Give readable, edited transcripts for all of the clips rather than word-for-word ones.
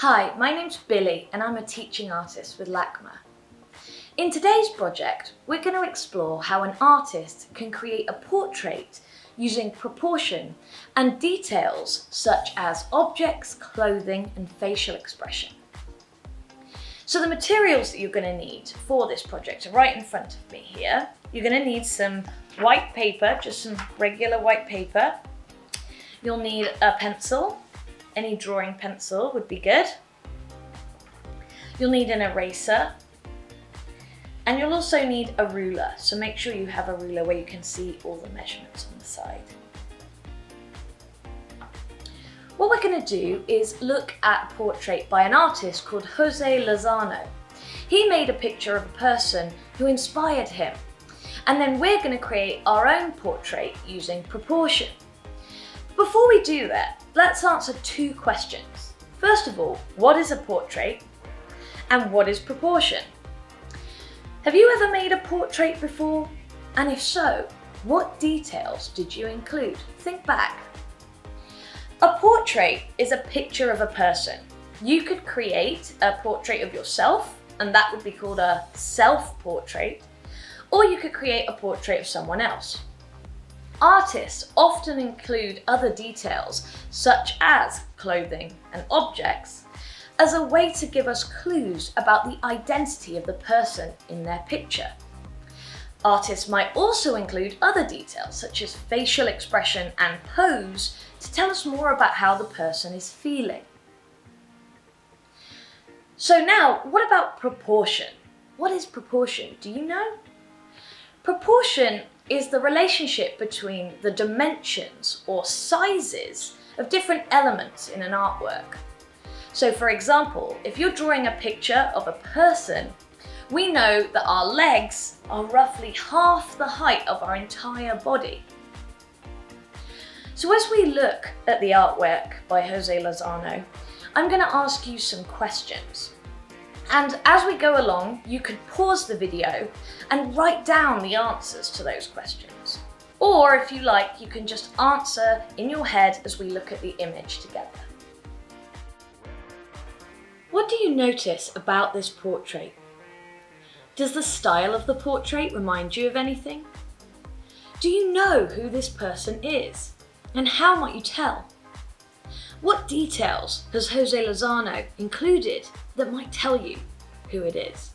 Hi, my name's Billie and I'm a teaching artist with LACMA. In today's project, we're going to explore how an artist can create a portrait using proportion and details such as objects, clothing and facial expression. So the materials that you're going to need for this project are right in front of me here. You're going to need some white paper, just some regular white paper. You'll need a pencil. Any drawing pencil would be good. You'll need an eraser. And you'll also need a ruler, so make sure you have a ruler where you can see all the measurements on the side. What we're going to do is look at a portrait by an artist called Jose Lozano. He made a picture of a person who inspired him, and then we're going to create our own portrait using proportion. Before we do that, let's answer two questions. First of all, what is a portrait? And what is proportion? Have you ever made a portrait before? And if so, what details did you include? Think back. A portrait is a picture of a person. You could create a portrait of yourself, and that would be called a self-portrait, or you could create a portrait of someone else. Artists often include other details, such as clothing and objects, as a way to give us clues about the identity of the person in their picture. Artists might also include other details, such as facial expression and pose, to tell us more about how the person is feeling. So now, what about proportion? What is proportion? Do you know? Proportion is the relationship between the dimensions or sizes of different elements in an artwork. So for example, if you're drawing a picture of a person, we know that our legs are roughly half the height of our entire body. So as we look at the artwork by Jose Lozano, I'm going to ask you some questions. And as we go along, you can pause the video and write down the answers to those questions. Or if you like, you can just answer in your head as we look at the image together. What do you notice about this portrait? Does the style of the portrait remind you of anything? Do you know who this person is? And how might you tell? What details has Jose Lozano included that might tell you who it is?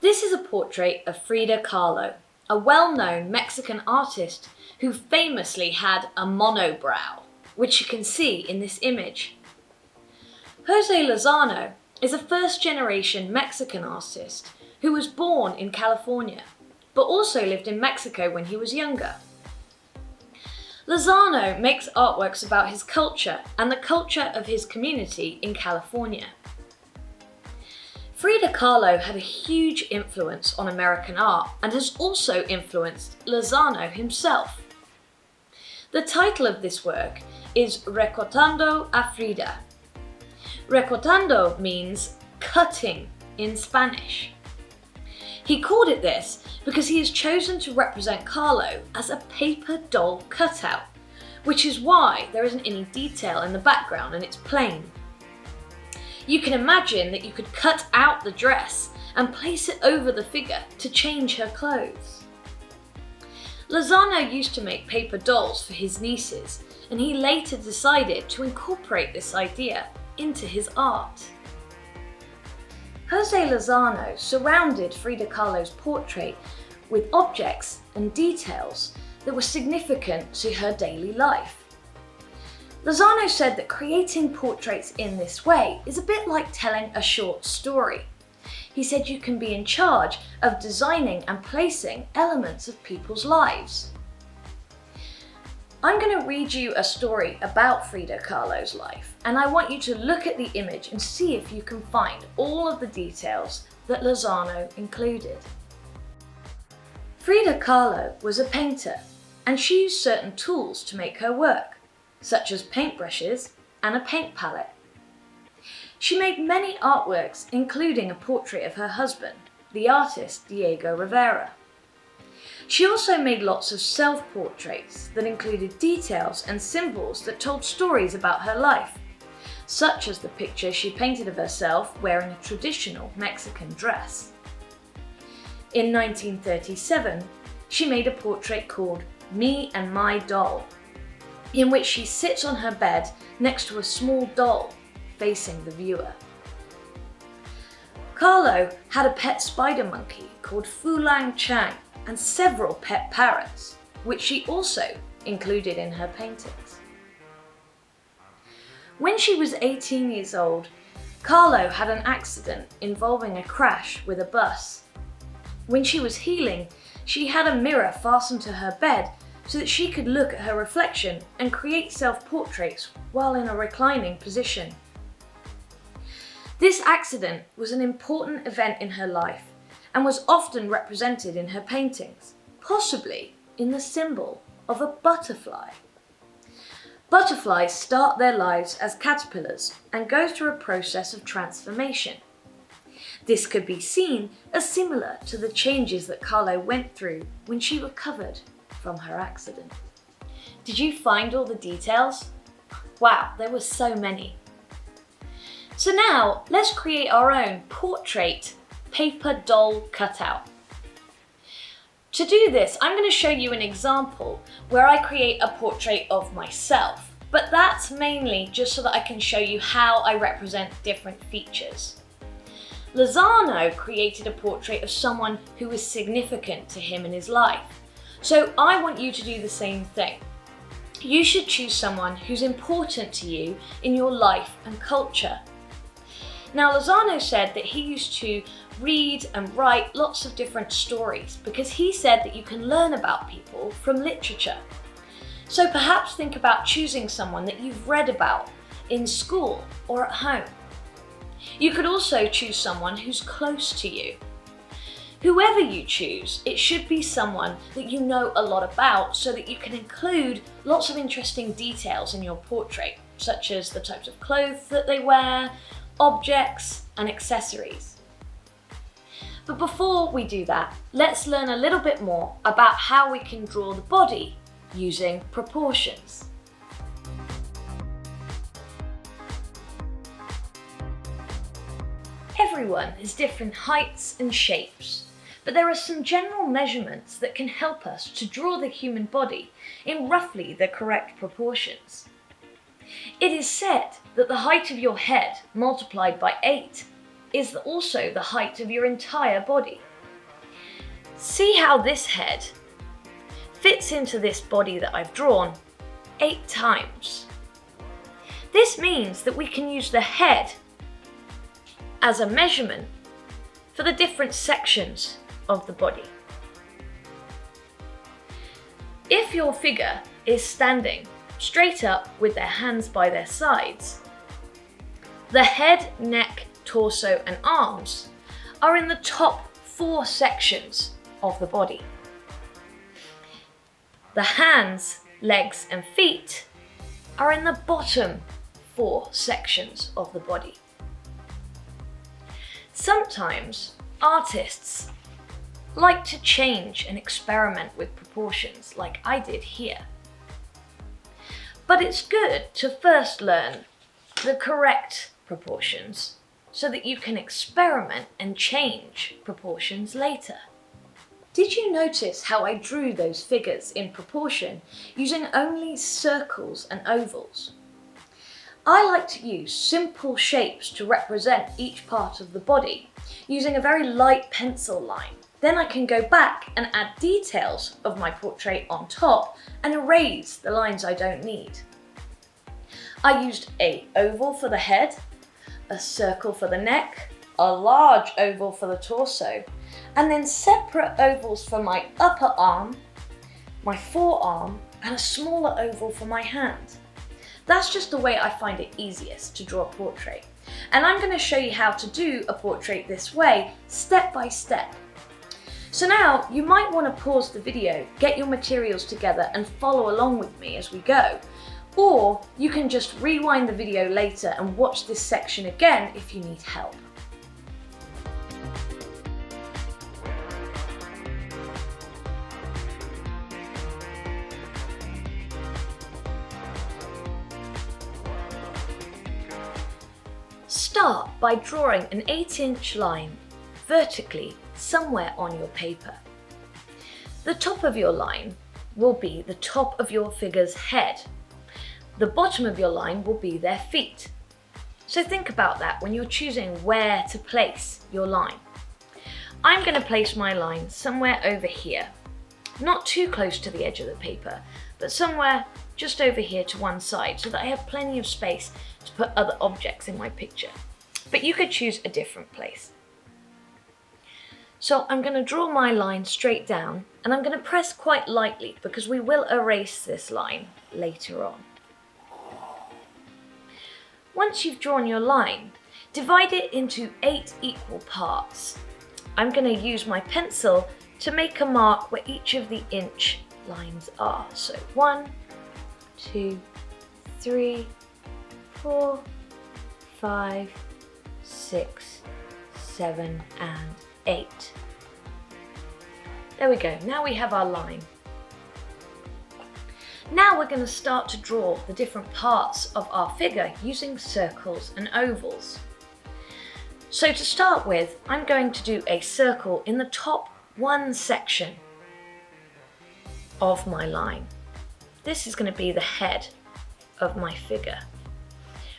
This is a portrait of Frida Kahlo, a well-known Mexican artist who famously had a monobrow, which you can see in this image. Jose Lozano is a first-generation Mexican artist who was born in California, but also lived in Mexico when he was younger. Lozano makes artworks about his culture and the culture of his community in California. Frida Kahlo had a huge influence on American art and has also influenced Lozano himself. The title of this work is Recortando a Frida. Recortando means cutting in Spanish. He called it this because he has chosen to represent Kahlo as a paper doll cutout, which is why there isn't any detail in the background and it's plain. You can imagine that you could cut out the dress and place it over the figure to change her clothes. Lozano used to make paper dolls for his nieces, and he later decided to incorporate this idea into his art. Jose Lozano surrounded Frida Kahlo's portrait with objects and details that were significant to her daily life. Lozano said that creating portraits in this way is a bit like telling a short story. He said you can be in charge of designing and placing elements of people's lives. I'm going to read you a story about Frida Kahlo's life, and I want you to look at the image and see if you can find all of the details that Lozano included. Frida Kahlo was a painter, and she used certain tools to make her work, such as paintbrushes and a paint palette. She made many artworks, including a portrait of her husband, the artist Diego Rivera. She also made lots of self-portraits that included details and symbols that told stories about her life, such as the picture she painted of herself wearing a traditional Mexican dress. In 1937, she made a portrait called Me and My Doll, in which she sits on her bed next to a small doll facing the viewer. Carlo had a pet spider monkey called Fu Lang Chang and several pet parrots, which she also included in her paintings. When she was 18 years old, Carlo had an accident involving a crash with a bus. When she was healing, she had a mirror fastened to her bed so that she could look at her reflection and create self-portraits while in a reclining position. This accident was an important event in her life and was often represented in her paintings, possibly in the symbol of a butterfly. Butterflies start their lives as caterpillars and go through a process of transformation. This could be seen as similar to the changes that Carlo went through when she recovered from her accident. Did you find all the details? Wow, there were so many. So now let's create our own portrait paper doll cutout. To do this, I'm going to show you an example where I create a portrait of myself, but that's mainly just so that I can show you how I represent different features. Lozano created a portrait of someone who was significant to him in his life, so I want you to do the same thing. You should choose someone who's important to you in your life and culture. Now, Lozano said that he used to read and write lots of different stories because he said that you can learn about people from literature. So perhaps think about choosing someone that you've read about in school or at home. You could also choose someone who's close to you. Whoever you choose, it should be someone that you know a lot about so that you can include lots of interesting details in your portrait, such as the types of clothes that they wear, objects and accessories. But before we do that, let's learn a little bit more about how we can draw the body using proportions. Everyone has different heights and shapes, but there are some general measurements that can help us to draw the human body in roughly the correct proportions. It is said that the height of your head multiplied by 8 is also the height of your entire body. See how this head fits into this body that I've drawn 8 times. This means that we can use the head as a measurement for the different sections of the body. If your figure is standing straight up with their hands by their sides, the head, neck, torso and arms are in the top 4 sections of the body. The hands, legs and feet are in the bottom 4 sections of the body. Sometimes artists like to change and experiment with proportions like I did here. But it's good to first learn the correct proportions so that you can experiment and change proportions later. Did you notice how I drew those figures in proportion using only circles and ovals? I like to use simple shapes to represent each part of the body using a very light pencil line. Then I can go back and add details of my portrait on top and erase the lines I don't need. I used an oval for the head, a circle for the neck, a large oval for the torso, and then separate ovals for my upper arm, my forearm, and a smaller oval for my hand. That's just the way I find it easiest to draw a portrait. And I'm going to show you how to do a portrait this way, step by step. So now you might want to pause the video, get your materials together and follow along with me as we go. Or you can just rewind the video later and watch this section again if you need help. start by drawing an 8-inch line vertically somewhere on your paper. The top of your line will be the top of your figure's head. The bottom of your line will be their feet. So think about that when you're choosing where to place your line. I'm going to place my line somewhere over here, not too close to the edge of the paper, but somewhere just over here to one side so that I have plenty of space to put other objects in my picture. But you could choose a different place. So I'm going to draw my line straight down, and I'm going to press quite lightly because we will erase this line later on. Once you've drawn your line, divide it into 8 equal parts. I'm going to use my pencil to make a mark where each of the inch lines are. So 1, 2, 3, 4, 5, 6, 7, and 8. There we go, now we have our line. Now we're going to start to draw the different parts of our figure using circles and ovals. So to start with, I'm going to do a circle in the top one section of my line. This is going to be the head of my figure.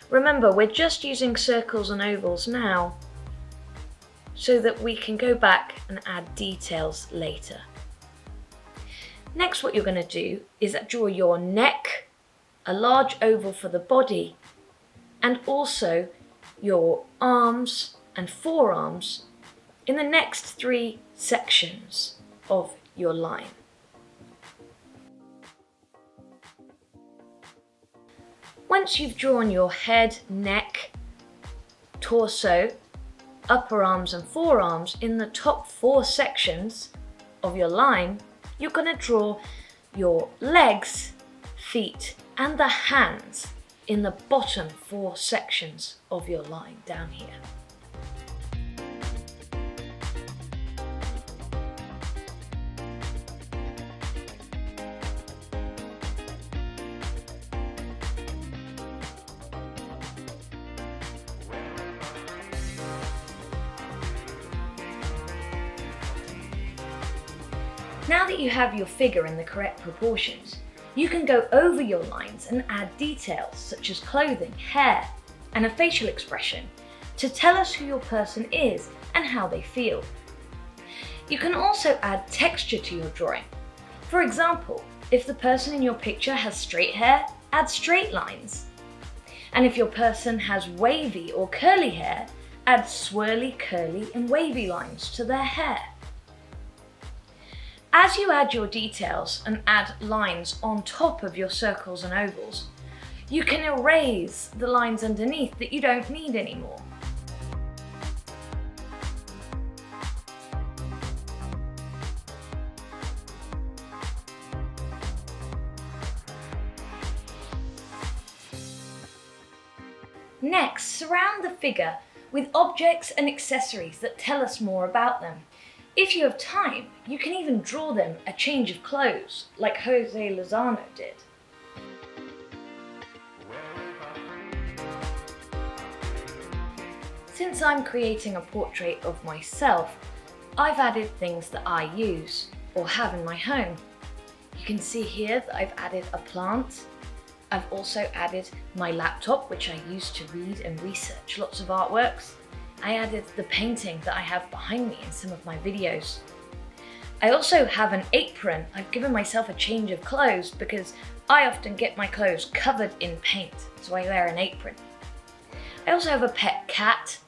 Remember, we're just using circles and ovals now so that we can go back and add details later. Next, what you're going to do is draw your neck, a large oval for the body, and also your arms and forearms in the next 3 sections of your line. Once you've drawn your head, neck, torso, upper arms and forearms in the top 4 sections of your line, you're going to draw your legs, feet, and the hands in the bottom 4 sections of your line down here. Now that you have your figure in the correct proportions, you can go over your lines and add details such as clothing, hair, and a facial expression to tell us who your person is and how they feel. You can also add texture to your drawing. For example, if the person in your picture has straight hair, add straight lines. And if your person has wavy or curly hair, add swirly, curly, and wavy lines to their hair. As you add your details and add lines on top of your circles and ovals, you can erase the lines underneath that you don't need anymore. Next, surround the figure with objects and accessories that tell us more about them. If you have time, you can even draw them a change of clothes, like Jose Lozano did. Since I'm creating a portrait of myself, I've added things that I use or have in my home. You can see here that I've added a plant. I've also added my laptop, which I use to read and research lots of artworks. I added the painting that I have behind me in some of my videos. I also have an apron. I've given myself a change of clothes because I often get my clothes covered in paint, so I wear an apron. I also have a pet cat.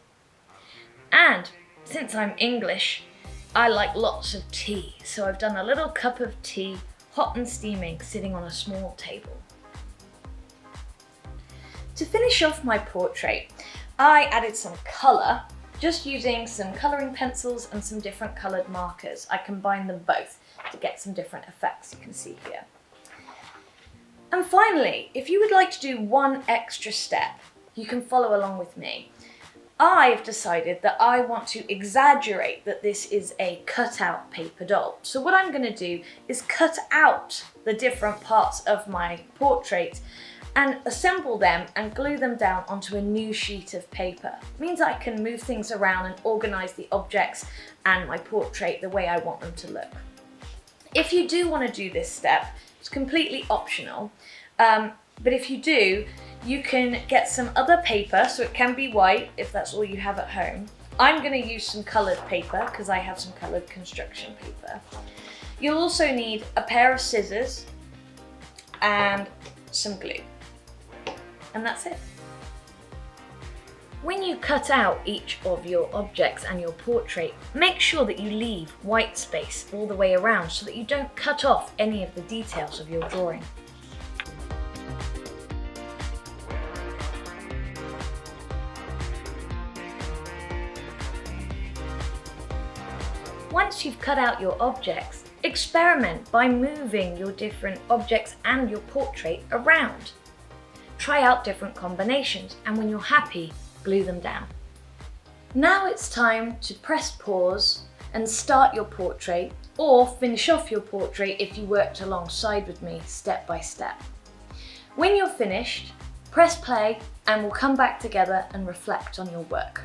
And since I'm English, I like lots of tea, so I've done a little cup of tea, hot and steaming, sitting on a small table. To finish off my portrait, I added some colour, just using some colouring pencils and some different coloured markers. I combined them both to get some different effects you can see here. And finally, if you would like to do one extra step, you can follow along with me. I've decided that I want to exaggerate that this is a cut-out paper doll. So what I'm going to do is cut out the different parts of my portrait and assemble them and glue them down onto a new sheet of paper. It means I can move things around and organize the objects and my portrait the way I want them to look. If you do want to do this step, it's completely optional, but if you do, you can get some other paper, so it can be white if that's all you have at home. I'm going to use some coloured paper because I have some coloured construction paper. You'll also need a pair of scissors and some glue, and that's it. When you cut out each of your objects and your portrait, make sure that you leave white space all the way around so that you don't cut off any of the details of your drawing. Once you've cut out your objects, experiment by moving your different objects and your portrait around. Try out different combinations, and when you're happy, glue them down. Now it's time to press pause and start your portrait, or finish off your portrait if you worked alongside with me step by step. When you're finished, press play and we'll come back together and reflect on your work.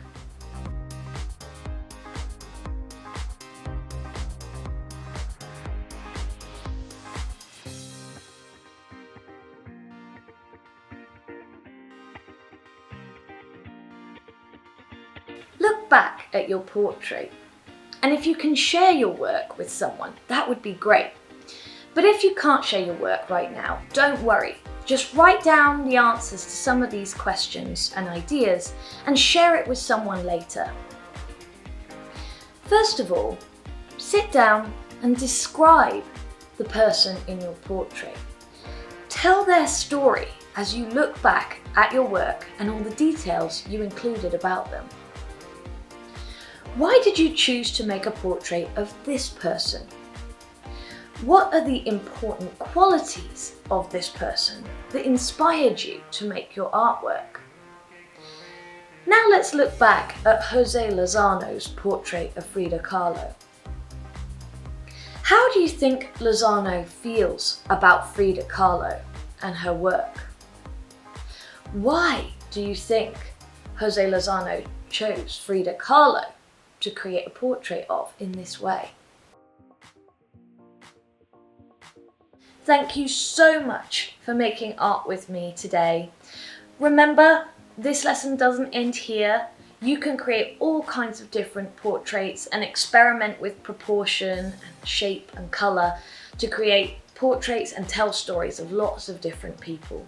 Look back at your portrait, and if you can share your work with someone, that would be great. But if you can't share your work right now, don't worry. Just write down the answers to some of these questions and ideas and share it with someone later. First of all, sit down and describe the person in your portrait. Tell their story as you look back at your work and all the details you included about them. Why did you choose to make a portrait of this person? What are the important qualities of this person that inspired you to make your artwork? Now let's look back at Jose Lozano's portrait of Frida Kahlo. How do you think Lozano feels about Frida Kahlo and her work? Why do you think Jose Lozano chose Frida Kahlo to create a portrait of in this way? Thank you so much for making art with me today. Remember, this lesson doesn't end here. You can create all kinds of different portraits and experiment with proportion and shape and colour to create portraits and tell stories of lots of different people.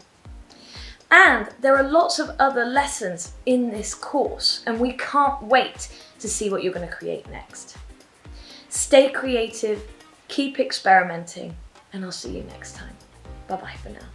And there are lots of other lessons in this course, and we can't wait to see what you're going to create next. Stay creative, keep experimenting, and I'll see you next time. Bye bye for now.